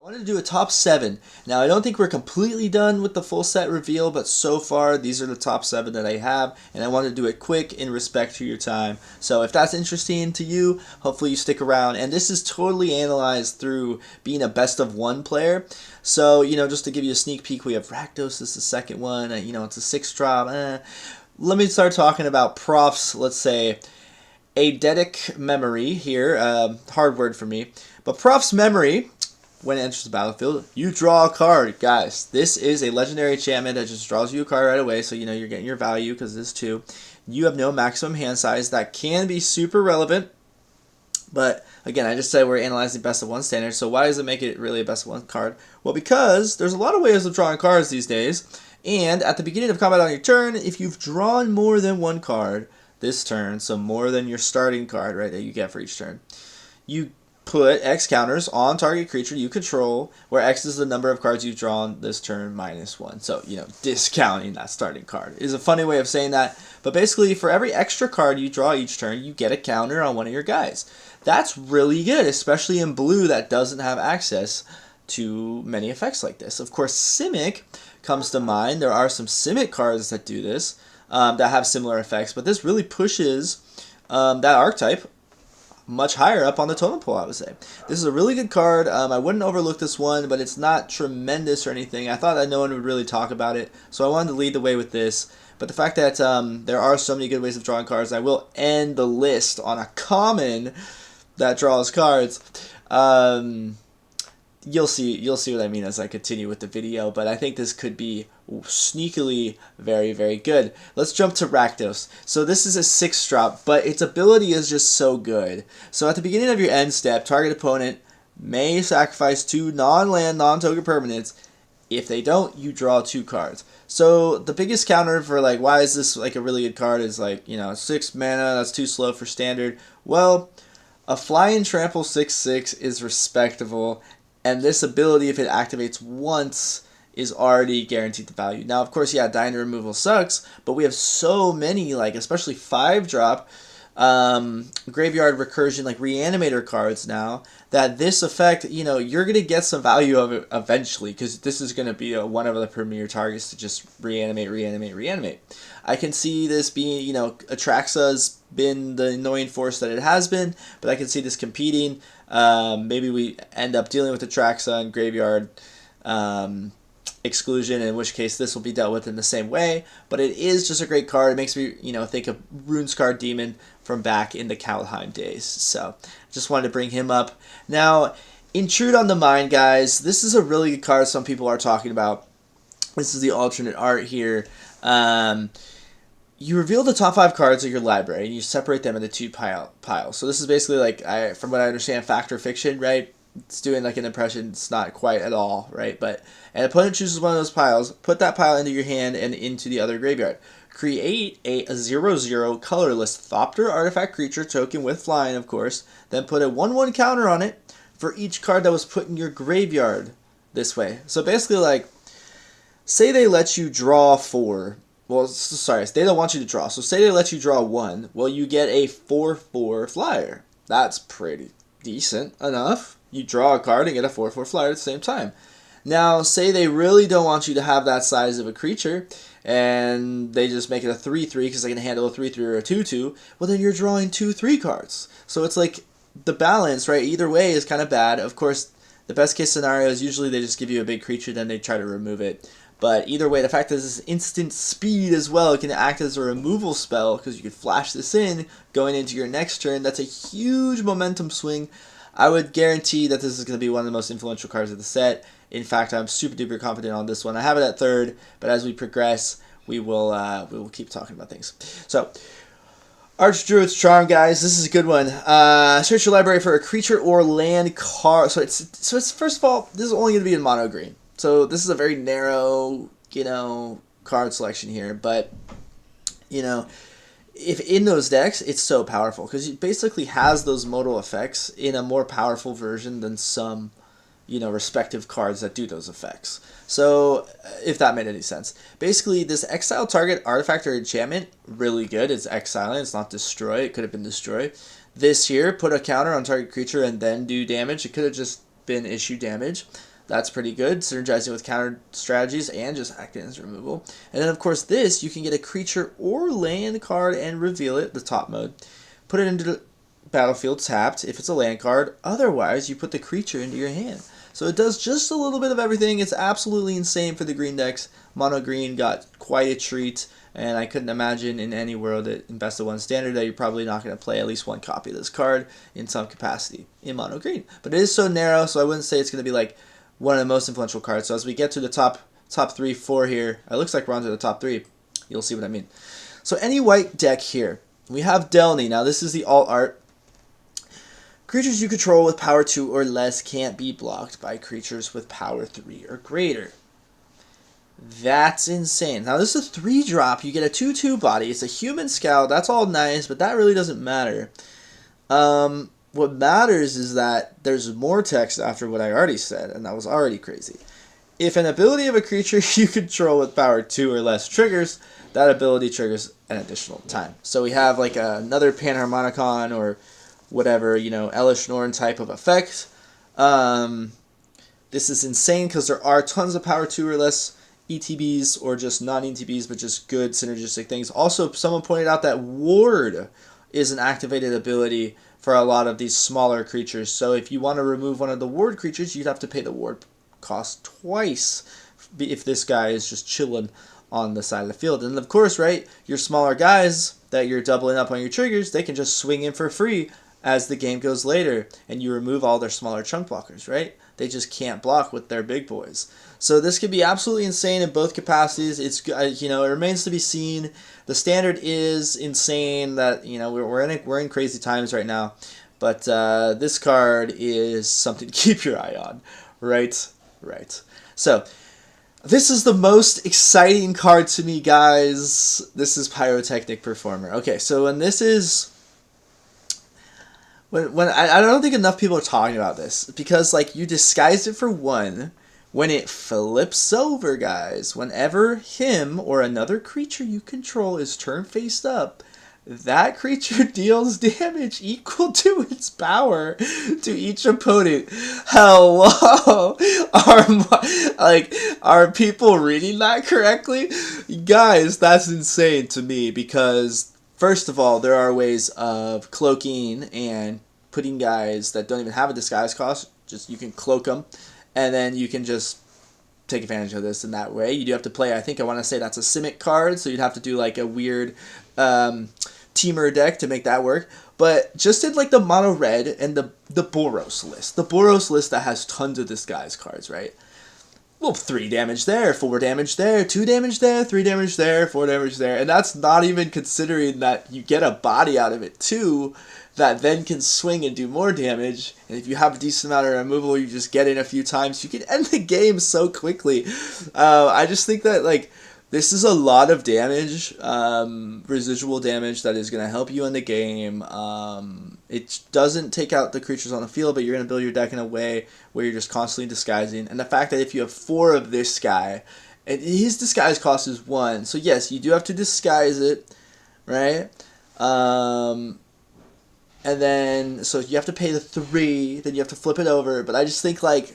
Wanted to do a top 7. Now, I don't think we're completely done with the full set reveal, but so far, these are the top 7 that I have, and I want to do it quick in respect to your time. So if that's interesting to you, hopefully you stick around. And this is totally analyzed through being a best of 1 player. So, just to give you a sneak peek, we have Rakdos is the second one. It's a 6 drop. Let me start talking about Profts, let's say, Eidetic memory here. Hard word for me. But Proft's memory, when it enters the battlefield, you draw a card. Guys, this is a legendary enchantment that just draws you a card right away, so you're getting your value because this too. You have no maximum hand size. That can be super relevant, but again, I just said we're analyzing best of 1 standard, so why does it make it really a best of 1 card? Well, because there's a lot of ways of drawing cards these days, and at the beginning of combat on your turn, if you've drawn more than 1 card this turn, so more than your starting card, right, that you get for each turn, you put X counters on target creature you control, where X is the number of cards you've drawn this turn minus 1. So, discounting that starting card is a funny way of saying that. But basically, for every extra card you draw each turn, you get a counter on one of your guys. That's really good, especially in blue that doesn't have access to many effects like this. Of course, Simic comes to mind. There are some Simic cards that do this, that have similar effects, but this really pushes that archetype much higher up on the totem pole, I would say. This is a really good card. I wouldn't overlook this one, but it's not tremendous or anything. I thought that no one would really talk about it, so I wanted to lead the way with this. But the fact that there are so many good ways of drawing cards, I will end the list on a common that draws cards. You'll see what I mean as I continue with the video, but I think this could be sneakily very, very good. Let's jump to Rakdos. So this is a 6 drop, but its ability is just so good. So at the beginning of your end step, target opponent may sacrifice 2 non-land, non-token permanents. If they don't, you draw 2 cards. So the biggest counter for why is this a really good card is 6 mana, that's too slow for standard. Well, a fly and trample 6/6 is respectable. And this ability, if it activates once, is already guaranteed the value. Now, of course, Diner removal sucks, but we have so many, especially 5-drop graveyard recursion, reanimator cards now, that this effect, you're going to get some value of it eventually, because this is going to be one of the premier targets to just reanimate. I can see this being, Atraxa's been the annoying force that it has been, but I can see this competing. Maybe we end up dealing with Atraxa and graveyard exclusion, in which case this will be dealt with in the same way. But it is just a great card. It makes me, think of Runescar Demon from back in the Kaldheim days. So just wanted to bring him up. Now, Intrude on the Mind, guys. This is a really good card some people are talking about. This is the alternate art here. You reveal the top 5 cards of your library, and you separate them into 2 piles. So this is basically, from what I understand, fact or fiction, right? It's doing an impression. It's not quite at all, right? But an opponent chooses one of those piles. Put that pile into your hand and into the other graveyard. Create a 0/0 colorless Thopter artifact creature token with flying, of course. Then put a 1/1 counter on it for each card that was put in your graveyard this way. So basically, say they let you draw 4. Well, sorry, they don't want you to draw. So say they let you draw 1. Well, you get a 4/4 flyer. That's pretty decent enough. You draw a card and get a 4/4 flyer at the same time. Now, say they really don't want you to have that size of a creature, and they just make it a 3/3 because they can handle a 3/3 or a 2/2. Well, then you're drawing 2/3 cards. So it's the balance, right? Either way is kind of bad. Of course, the best case scenario is usually they just give you a big creature, then they try to remove it. But either way, the fact that this is instant speed as well, it can act as a removal spell because you can flash this in going into your next turn. That's a huge momentum swing. I would guarantee that this is going to be one of the most influential cards of the set. In fact, I'm super duper confident on this one. I have it at 3rd, but as we progress, we will keep talking about things. So, Archdruid's Charm, guys. This is a good one. Search your library for a creature or land card. So it's first of all, this is only going to be in mono green. So this is a very narrow, card selection here. But, if in those decks, it's so powerful. Because it basically has those modal effects in a more powerful version than some, respective cards that do those effects. So, if that made any sense. Basically, this exile target artifact or enchantment, really good. It's exiling, it's not destroy. It could have been destroy. This here, put a counter on target creature and then do damage. It could have just been issue damage. That's pretty good, synergizing with counter strategies and just acting as removal. And then, of course, this, you can get a creature or land card and reveal it, the top mode. Put it into the battlefield tapped if it's a land card. Otherwise, you put the creature into your hand. So it does just a little bit of everything. It's absolutely insane for the green decks. Mono green got quite a treat, and I couldn't imagine in any world in Best of 1 Standard that you're probably not going to play at least one copy of this card in some capacity in mono green. But it is so narrow, so I wouldn't say it's going to be like one of the most influential cards. So as we get to the top 3, 4 here, it looks like we're on to the top 3. You'll see what I mean. So any white deck here, we have Dely. Now this is the alt art. Creatures you control with power 2 or less can't be blocked by creatures with power 3 or greater. That's insane. Now this is a 3-drop. You get a 2/2 body. It's a human scout. That's all nice, but that really doesn't matter. What matters is that there's more text after what I already said, and that was already crazy. If an ability of a creature you control with power 2 or less triggers, that ability triggers an additional time. So we have like another Panharmonicon or whatever, you know, Elish Norn type of effect. This is insane because there are tons of power 2 or less ETBs, or just non-ETBs, but just good synergistic things. Also, someone pointed out that Ward is an activated ability for a lot of these smaller creatures. So if you want to remove one of the Ward creatures, you'd have to pay the Ward cost twice if this guy is just chilling on the side of the field. And of course, right, your smaller guys that you're doubling up on your triggers, they can just swing in for free as the game goes later, and you remove all their smaller chunk blockers, right? They just can't block with their big boys. So this could be absolutely insane in both capacities. It's, you know, it remains to be seen. The standard is insane. That, you know, we're in crazy times right now, but this card is something to keep your eye on, right? Right. So this is the most exciting card to me, guys. This is Pyrotechnic Performer. Okay, so when this is when I don't think enough people are talking about this, because like you disguised it for 1. When it flips over, guys, whenever him or another creature you control is turned face up, that creature deals damage equal to its power to each opponent. Hello? Are people reading that correctly? Guys, that's insane to me, because first of all, there are ways of cloaking and putting guys that don't even have a disguise cost. Just, you can cloak them, and then you can just take advantage of this in that way. You do have to play, I think I want to say that's a Simic card, so you'd have to do like a weird Teamer deck to make that work. But just in like the mono red and the Boros list. The Boros list that has tons of disguise cards, right? Well, 3 damage there, 4 damage there, 2 damage there, 3 damage there, 4 damage there. And that's not even considering that you get a body out of it too, that then can swing and do more damage. And if you have a decent amount of removal, you just get in a few times, you can end the game so quickly. I just think that, like, this is a lot of damage, residual damage that is going to help you in the game. It doesn't take out the creatures on the field, but you're going to build your deck in a way where you're just constantly disguising. And the fact that if you have 4 of this guy, and his disguise cost is 1, so yes, you do have to disguise it, right? And then, so you have to pay the 3, then you have to flip it over. But I just think that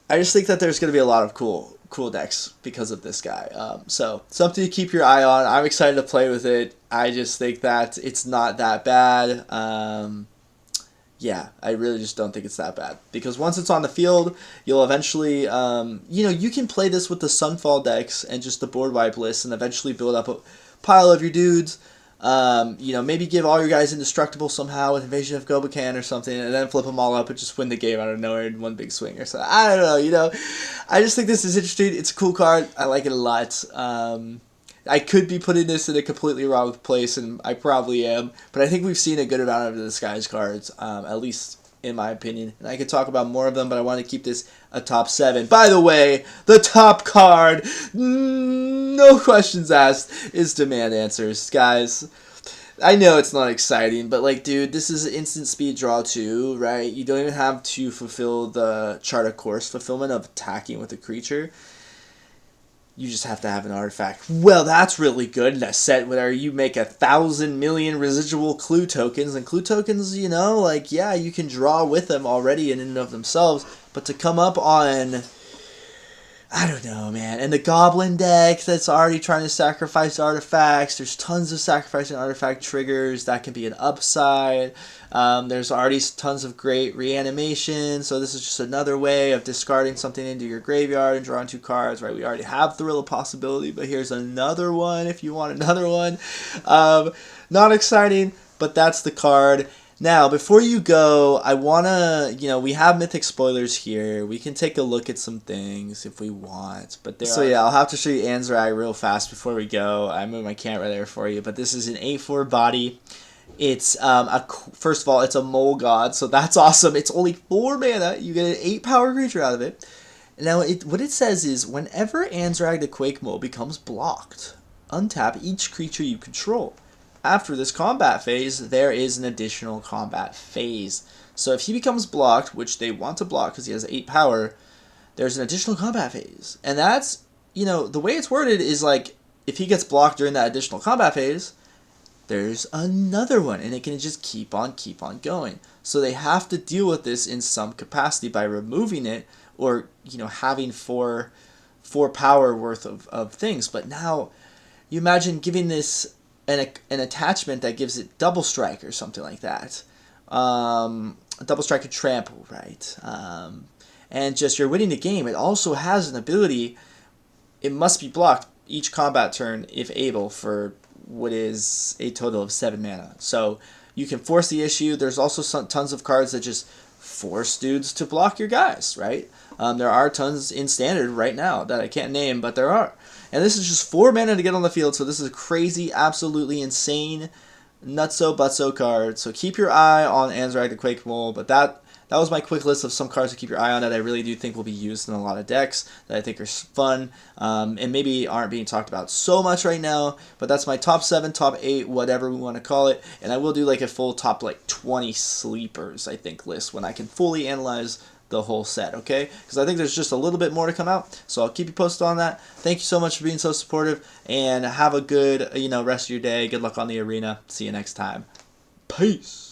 there's going to be a lot of cool decks because of this guy. So something to keep your eye on. I'm excited to play with it. I just think that it's not that bad. Yeah, I really just don't think it's that bad, because once it's on the field, you'll eventually, you can play this with the Sunfall decks and just the board wipe list, and eventually build up a pile of your dudes. Maybe give all your guys indestructible somehow with Invasion of Gobokan or something, and then flip them all up and just win the game out of nowhere in one big swing or something. I don't know, I just think this is interesting. It's a cool card. I like it a lot. I could be putting this in a completely wrong place, and I probably am, but I think we've seen a good amount of the disguise cards, at least in my opinion. And I could talk about more of them, but I want to keep this a top 7. By the way, the top card, no questions asked, is Demand Answers. Guys, I know it's not exciting, but like, dude, this is instant speed draw 2, right? You don't even have to fulfill the Chart of Course fulfillment of attacking with a creature. You just have to have an artifact. Well, that's really good in a set where you make 1,000 million residual clue tokens. And clue tokens, you can draw with them already in and of themselves. But to come up on, I don't know, man. And the Goblin deck that's already trying to sacrifice artifacts. There's tons of sacrificing artifact triggers. That can be an upside. There's already tons of great reanimation. So this is just another way of discarding something into your graveyard and drawing 2 cards, right? We already have Thrill of Possibility, but here's another one if you want another one. Not exciting, but that's the card. Now, before you go, I want to, we have Mythic spoilers here. We can take a look at some things if we want. But I'll have to show you Anzrag real fast before we go. I moved my camera there for you. But this is an 8/4 body. It's, first of all, it's a Mole God, so that's awesome. It's only 4 mana. You get an 8 power creature out of it. Now, what it says is, whenever Anzrag the Quake Mole becomes blocked, untap each creature you control. After this combat phase, there is an additional combat phase. So if he becomes blocked, which they want to block because he has 8 power, there's an additional combat phase. And that's, the way it's worded is like, if he gets blocked during that additional combat phase, there's another one. And it can just keep on going. So they have to deal with this in some capacity by removing it or, having 4 power worth of things. But now, you imagine giving this an attachment that gives it double strike or something like that. A double strike and trample, right? And just you're winning the game. It also has an ability, it must be blocked each combat turn if able for what is a total of 7 mana. So you can force the issue. There's also tons of cards that just force dudes to block your guys, right? There are tons in Standard right now that I can't name, but there are. And this is just 4 mana to get on the field, so this is a crazy, absolutely insane, nutso-butso card. So keep your eye on Anzrag the Quake Mole, but that was my quick list of some cards to keep your eye on that I really do think will be used in a lot of decks, that I think are fun, and maybe aren't being talked about so much right now, but that's my top 7, top 8, whatever we want to call it, and I will do like a full top 20 sleepers, I think, list when I can fully analyze the whole set, okay? Because I think there's just a little bit more to come out, so I'll keep you posted on that. Thank you so much for being so supportive, and have a good, rest of your day. Good luck on the arena. See you next time. Peace.